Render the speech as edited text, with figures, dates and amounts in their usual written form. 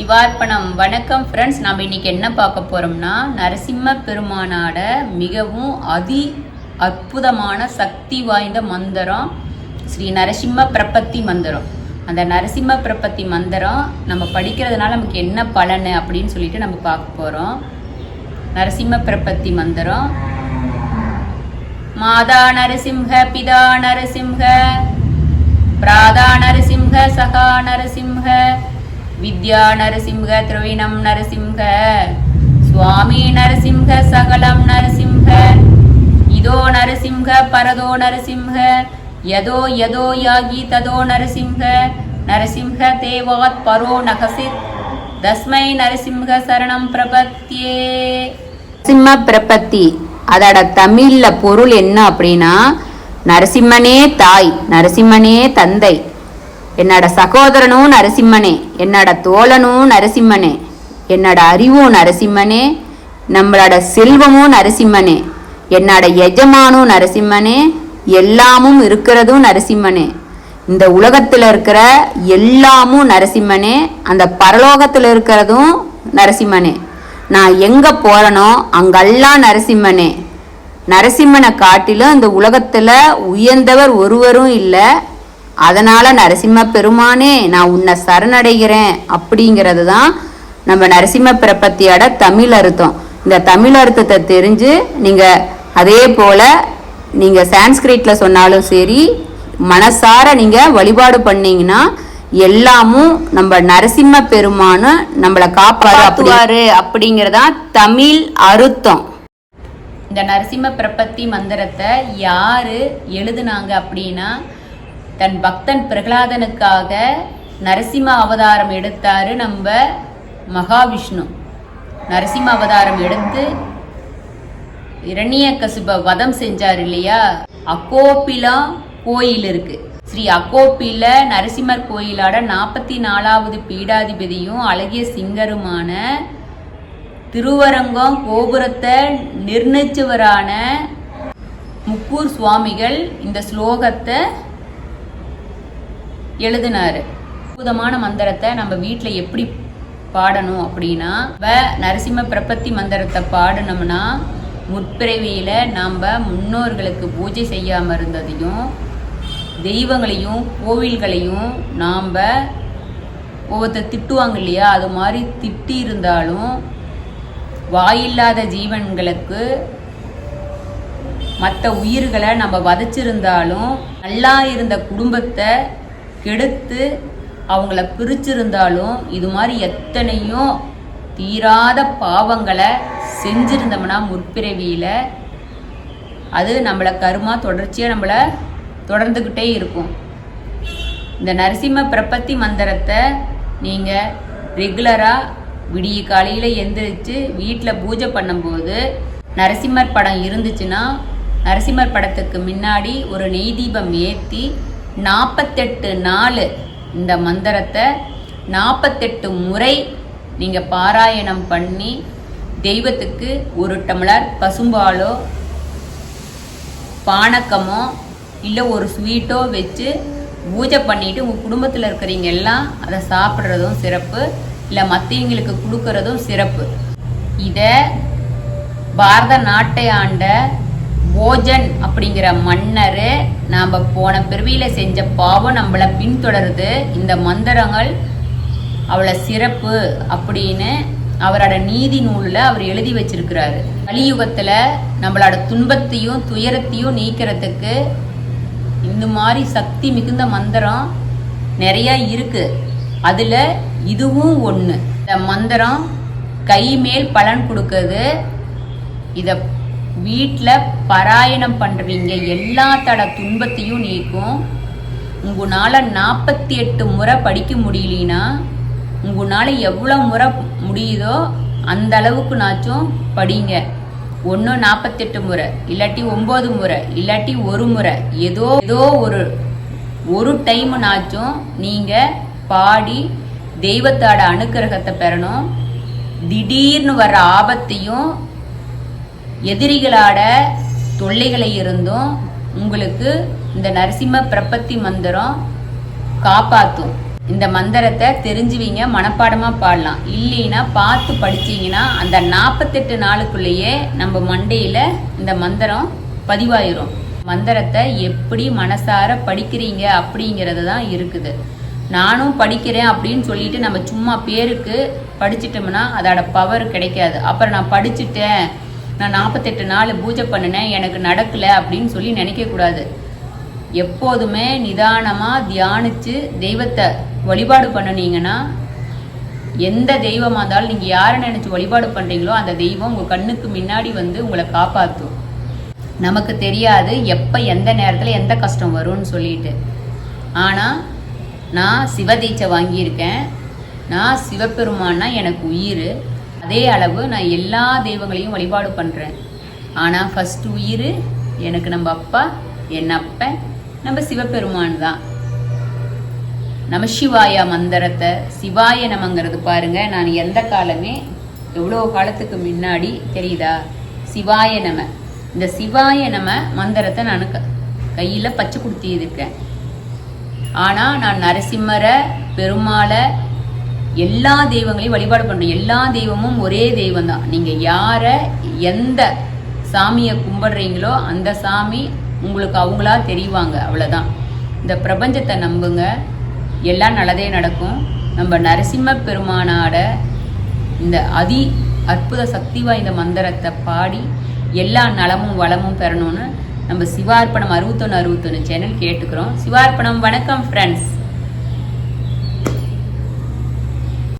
சிவார்ப்பணம். வணக்கம் ஃப்ரெண்ட்ஸ். நம்ம இன்னைக்கு என்ன பார்க்க போறோம்னா, நரசிம்ம பெருமானாட மிகவும் அற்புதமான சக்தி வாய்ந்த மந்திரம் ஸ்ரீ நரசிம்ம பிரபத்தி மந்திரம். அந்த நரசிம்ம பிரபத்தி மந்திரம் நம்ம படிக்கிறதுனால நமக்கு என்ன பலன் அப்படின்னு சொல்லிட்டு நம்ம பார்க்க போறோம். நரசிம்ம பிரபத்தி மந்திரம். மாதா நரசிம்ஹ, பிதா நரசிம்ஹ, பிராதா நரசிம்ஹ, சகா நரசிம்ஹ, வித்யா நரசிம்ஹ, திரவிணம் நரசிம்ஹ, சுவாமி நரசிம்ஹ, சகலம் நரசிம்ஹ, இதோ நரசிம்ஹ, பரதோ நரசிம்ஹ, யதோ யதோ யாகி ததோ நரசிம்ஹ, நரசிம்ஹ தேவாத் பரோ நகசித், தஸ்மை நரசிம்ஹ சரணம் பிரபத்தியே. நரசிம்ம பிரபத்தி அதோட தமிழ்ல பொருள் என்ன அப்படின்னா, நரசிம்மனே தாய், நரசிம்மனே தந்தை, என்னோட சகோதரனும் நரசிம்மனே, என்னோட தோழனும் நரசிம்மனே, என்னோட அறிவும் நரசிம்மனே, நம்மளோட செல்வமும் நரசிம்மனே, என்னோட எஜமானும் நரசிம்மனே, எல்லாமும் இருக்கிறதும் நரசிம்மனே, இந்த உலகத்தில் இருக்கிற எல்லாமும் நரசிம்மனே, அந்த பரலோகத்தில் இருக்கிறதும் நரசிம்மனே, நான் எங்கே போகிறனோ அங்கெல்லாம் நரசிம்மனே, நரசிம்மனை காட்டிலும் இந்த உலகத்தில் உயர்ந்தவர் ஒருவரும் இல்லை, அதனால் நரசிம்ம பெருமானே நான் உன்னை சரணடைகிறேன் அப்படிங்கிறது தான் நம்ம நரசிம்ம பிரபத்தியோட தமிழ் அர்த்தம். இந்த தமிழ் அர்த்தத்தை தெரிஞ்சு நீங்கள் அதே போல் நீங்கள் சான்ஸ்கிரிட்டில் சொன்னாலும் சரி, மனசார நீங்கள் வழிபாடு பண்ணீங்கன்னா எல்லாமும் நம்ம நரசிம்ம பெருமானு நம்மளை காப்பாற்றுவாரு அப்படிங்கிறதான் தமிழ் அர்த்தம். இந்த நரசிம்ம பிரபத்தி மந்திரத்தை யார் எழுதுனாங்க அப்படின்னா, தன் பக்தன் பிரகலாதனுக்காக நரசிம்ம அவதாரம் எடுத்தாரு நம்ம மகாவிஷ்ணு. நரசிம்ம அவதாரம் எடுத்து இரணியகசிப வதம் செஞ்சார் இல்லையா. அகோபிலம் கோயில் இருக்கு. ஸ்ரீ அகோபில நரசிம்மர் கோயிலோட 44வது பீடாதிபதியும் அழகிய சிங்கருமான திருவரங்கம் கோபுரத்தை நிர்ணயிச்சவரான முக்கூர் சுவாமிகள் இந்த ஸ்லோகத்தை எழுதினாரு. அற்புதமான மந்திரத்தை நம்ம வீட்டில் எப்படி பாடணும் அப்படின்னா, நரசிம்ம பிரபத்தி மந்திரத்தை பாடணும்னா முற்பிறவியில் நாம் முன்னோர்களுக்கு பூஜை செய்யாமல் இருந்ததையும் தெய்வங்களையும் கோவில்களையும் நாம் ஒவ்வொருத்தர் திட்டுவாங்க இல்லையா, அது மாதிரி திட்டி இருந்தாலும் வாயில்லாத ஜீவன்களுக்கு மற்ற உயிர்களை நம்ம வதைச்சிருந்தாலும், நல்லா இருந்த குடும்பத்தை கெடுத்து அவங்கள பிரிச்சிருந்தாலும், இது மாதிரி எத்தனையோ தீராத பாவங்களை செஞ்சிருந்தோம்னா முற்பிறவியில் அது நம்மளை கருமா தொடர்ச்சியாக நம்மளை தொடர்ந்துக்கிட்டே இருக்கும். இந்த நரசிம்ம பிரபத்தி மந்திரத்தை நீங்கள் ரெகுலராக விடிய காலையில் எந்திரிச்சு வீட்டில் பூஜை பண்ணும்போது நரசிம்மர் படம் இருந்துச்சுன்னா நரசிம்மர் படத்துக்கு முன்னாடி ஒரு நெய் தீபம் ஏற்றி 48 நாள் இந்த மந்திரத்தை 48 முறை நீங்கள் பாராயணம் பண்ணி தெய்வத்துக்கு ஒரு டம்ளர் பசும்பாலோ பானக்கமோ இல்லை ஒரு ஸ்வீட்டோ வச்சு பூஜை பண்ணிவிட்டு உங்கள் குடும்பத்தில் இருக்கிறவங்க எல்லாம் அதை சாப்பிட்றதும் சிறப்பு, இல்லை மற்றவங்களுக்கு கொடுக்கறதும் சிறப்பு. இதை பாரத நாட்டை ஆண்ட போஜன் அப்படிங்கிற மன்னர் நாம் போன பிறவியில் செஞ்ச பாவம் நம்மளை பின்தொடருது. இந்த மந்திரங்கள் அவ்வளோ சிறப்பு அப்படின்னு அவரோட நீதி நூலில் அவர் எழுதி வச்சிருக்கிறாரு. கலியுகத்தில் நம்மளோட துன்பத்தையும் துயரத்தையும் நீக்கிறதுக்கு இந்த மாதிரி சக்தி மிகுந்த மந்திரம் நிறையா இருக்குது. அதில் இதுவும் ஒன்று. இந்த மந்திரம் கை மேல் பலன் கொடுக்குது. இதை வீட்டில் பாராயணம் பண்ணுறவங்க எல்லாத்தோட துன்பத்தையும் நீக்கும். உங்களால் 48 முறை படிக்க முடியலனா உங்களால் எவ்வளோ முறை முடியுதோ அந்த அளவுக்கு நாச்சும் படிங்க. ஒன்று 48 முறை, இல்லாட்டி 9 முறை, இல்லாட்டி ஒரு முறை, ஏதோ ஒரு டைம் நாச்சும் நீங்கள் பாடி தெய்வத்தோட அனுக்கிரகத்தை பெறணும். திடீர்னு வர்ற ஆபத்தையும் எதிரிகளோட தொல்லைகளை இருந்தும் உங்களுக்கு இந்த நரசிம்ம பிரபத்தி மந்திரம் காப்பாற்றும். இந்த மந்திரத்தை தெரிஞ்சுவீங்க, மனப்பாடமாக பாடலாம். இல்லைன்னா பார்த்து படிச்சீங்கன்னா அந்த 48 நாளுக்குள்ளேயே நம்ம மண்டையில் இந்த மந்திரம் பதிவாயிரும். மந்திரத்தை எப்படி மனசார படிக்கிறீங்க அப்படிங்கிறது தான் இருக்குது. நானும் படிக்கிறேன் அப்படின்னு சொல்லிட்டு நம்ம சும்மா பேருக்கு படிச்சிட்டோம்னா அதோட பவர் கிடைக்காது. அப்புறம் நான் படிச்சுட்டேன், நான் 48 நாள் பூஜை பண்ணினேன், எனக்கு நடக்கலை அப்படின்னு சொல்லி நினைக்கக்கூடாது. எப்போதுமே நிதானமாக தியானித்து தெய்வத்தை வழிபாடு பண்ணினீங்கன்னா, எந்த தெய்வமாக இருந்தாலும் நீங்கள் யாரை நினச்சி வழிபாடு பண்ணுறீங்களோ அந்த தெய்வம் உங்கள் கண்ணுக்கு முன்னாடி வந்து உங்களை காப்பாற்றும். நமக்கு தெரியாது எப்போ எந்த நேரத்தில் எந்த கஷ்டம் வரும்னு சொல்லிட்டு. ஆனால் நான் சிவதீட்சை வாங்கியிருக்கேன். நான் சிவபெருமான்னா எனக்கு உயிர். அதே அளவு நான் எல்லா தெய்வங்களையும் வழிபாடு பண்ணுறேன். ஆனால் ஃபஸ்ட்டு உயிர் எனக்கு நம்ம அப்பா, என் அப்பன், நம்ம சிவபெருமான் தான். நம சிவாய மந்திரத்தை சிவாய நமங்கிறது பாருங்க, நான் எந்த காலமே எவ்வளோ காலத்துக்கு முன்னாடி தெரியுதா, சிவாய நம. இந்த சிவாய நம மந்திரத்தை நான் கையில் பச்சை குடுத்தி இருக்கேன். ஆனால் நான் நரசிம்மரை, பெருமாளை, எல்லா தெய்வங்களையும் வழிபாடு பண்ணுறேன். எல்லா தெய்வமும் ஒரே தெய்வம் தான். நீங்கள் யாரை எந்த சாமியை கும்பிடுறீங்களோ அந்த சாமி உங்களுக்கு அவங்களா தெரிவாங்க, அவ்வளோதான். இந்த பிரபஞ்சத்தை நம்புங்க, எல்லாம் நல்லதே நடக்கும். நம்ம நரசிம்ம பெருமானாட இந்த அதி அற்புத சக்தி வாய்ந்த மந்திரத்தை பாடி எல்லா நலமும் வளமும் பெறணும்னு நம்ம சிவார்ப்பணம் 6161 சேனல் கேட்டுக்கிறோம். சிவார்ப்பணம். வணக்கம் ஃப்ரெண்ட்ஸ்.